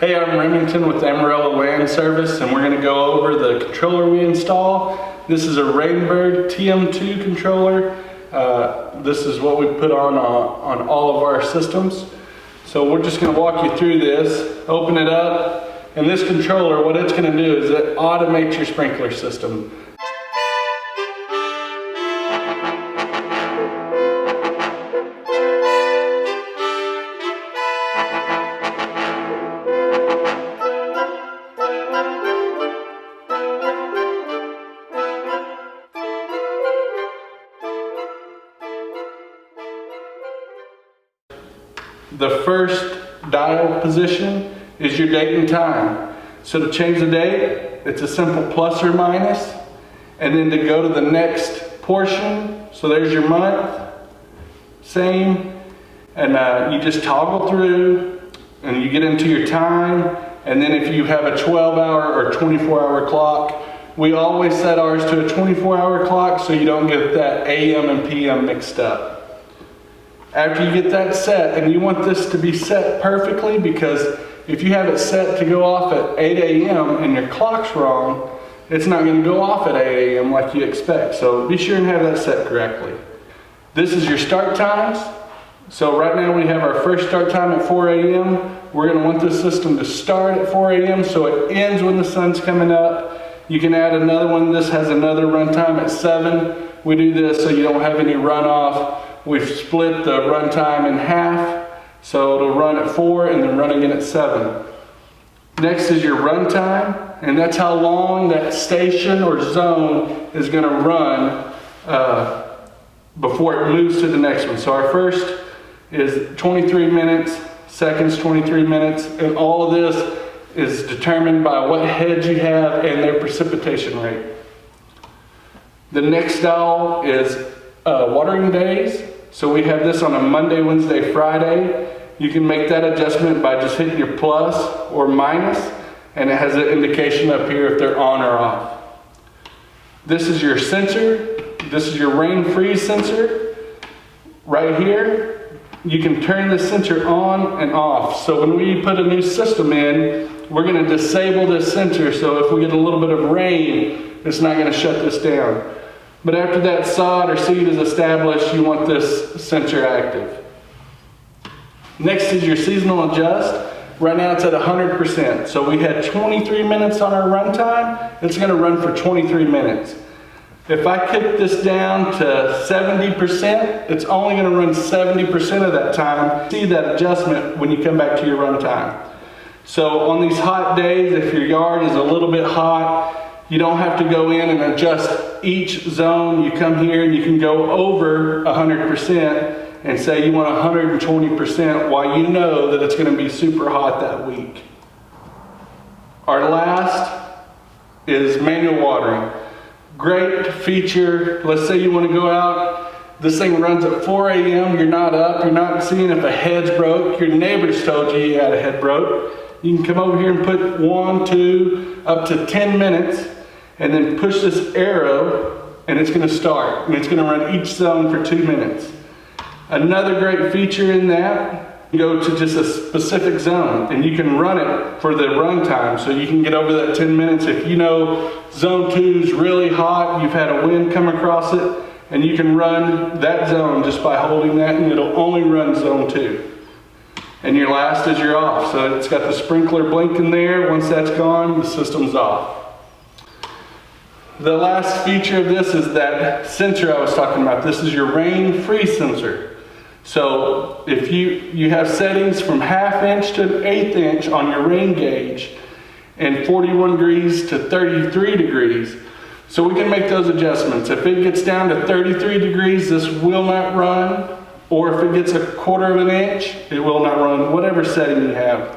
Hey, I'm Remmington with Amarillo Land Services, and we're going to go over the controller we install. This is a Rainbird TM2 controller. This is what we put on all of our systems. So we're just going to walk you through this, open it up, and this controller, what it's going to do is it automates your sprinkler system. The first dial position is your date and time. So to change the date, it's a simple plus or minus. And then to go to the next portion, so there's your month, same. And you just toggle through and you get into your time. And then if you have a 12-hour or 24-hour clock, we always set ours to a 24-hour clock so you don't get that AM and PM mixed up. After you get that set, and you want this to be set perfectly, because if you have it set to go off at 8 a.m. and your clock's wrong, it's not going to go off at 8 a.m. like you expect. So be sure and have that set correctly. This is your start times. So right now we have our first start time at 4 a.m. We're going to want this system to start at 4 a.m. so it ends when the sun's coming up. You can add another one. This has another run time at 7. We do this so you don't have any runoff. We've split the run time in half, so it'll run at 4 and then run again at 7. Next is your run time, and that's how long that station or zone is going to run before it moves to the next one. So our first is 23 minutes, second's 23 minutes, and all of this is determined by what heads you have and their precipitation rate. The next dial is watering days. So we have this on a Monday, Wednesday, Friday. You can make that adjustment by just hitting your plus or minus, and it has an indication up here if they're on or off. This is your sensor. This is your rain freeze sensor. Right here, you can turn the sensor on and off. So when we put a new system in, we're going to disable this sensor, so if we get a little bit of rain, it's not going to shut this down. But after that sod or seed is established, you want this sensor active. Next is your seasonal adjust. Right now it's at 100%. So we had 23 minutes on our run time. It's going to run for 23 minutes. If I kick this down to 70%, it's only going to run 70% of that time. See that adjustment when you come back to your run time. So on these hot days, if your yard is a little bit hot, you don't have to go in and adjust each zone. You come here and you can go over 100% and say you want 120% while you know that it's going to be super hot that week. Our last is manual watering. Great feature. Let's say you want to go out. This thing runs at 4 a.m. You're not up. You're not seeing if a head's broke. Your neighbors told you had a head broke. You can come over here and put 1, 2, up to 10 minutes, and then push this arrow, and it's going to start. And it's going to run each zone for 2 minutes. Another great feature in that, you go to just a specific zone, and you can run it for the run time. So you can get over that 10 minutes. If you know zone 2 is really hot, you've had a wind come across it, and you can run that zone just by holding that, and it'll only run zone 2. And your last is your off. So it's got the sprinkler blinking there. Once that's gone, the system's off. The last feature of this is that sensor I was talking about. This is your rain freeze sensor. So if you have settings from 1/2 inch to 1/8 inch on your rain gauge, and 41 degrees to 33 degrees. So we can make those adjustments. If it gets down to 33 degrees, this will not run. Or if it gets 1/4 inch, it will not run, whatever setting you have.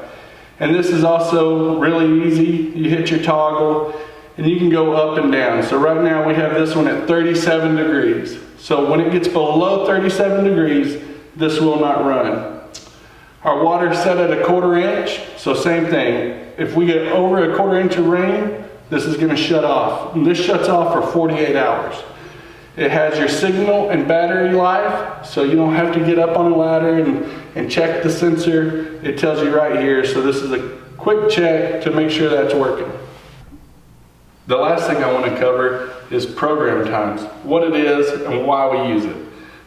And this is also really easy. You hit your toggle and you can go up and down. So right now we have this one at 37 degrees. So when it gets below 37 degrees, this will not run. Our water is set at 1/4 inch, so same thing. If we get over 1/4 inch of rain, this is going to shut off. And this shuts off for 48 hours. It has your signal and battery life, so you don't have to get up on a ladder and check the sensor. It tells you right here, so this is a quick quick check to make sure that's working. The last thing I want to cover is program times, what it is and why we use it.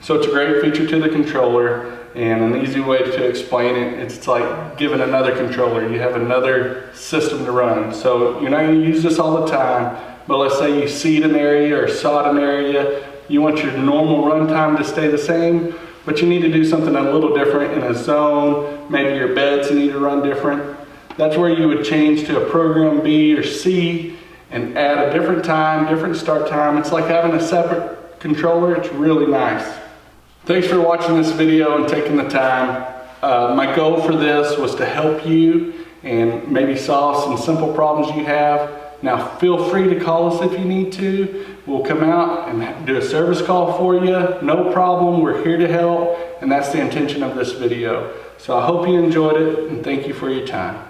So it's a great feature to the controller, and an easy way to explain it, it's like giving another controller. You have another system to run. So you're not going to use this all the time, but let's say you seed an area or sod an area. You want your normal run time to stay the same, but you need to do something a little different in a zone. Maybe your beds need to run different. That's where you would change to a program B or C and add a different time, different start time. It's like having a separate controller. It's really nice. Thanks for watching this video and taking the time. My goal for this was to help you and maybe solve some simple problems you have. Now feel free to call us if you need to. We'll come out and do a service call for you. No problem, we're here to help, and that's the intention of this video. So I hope you enjoyed it, and thank you for your time.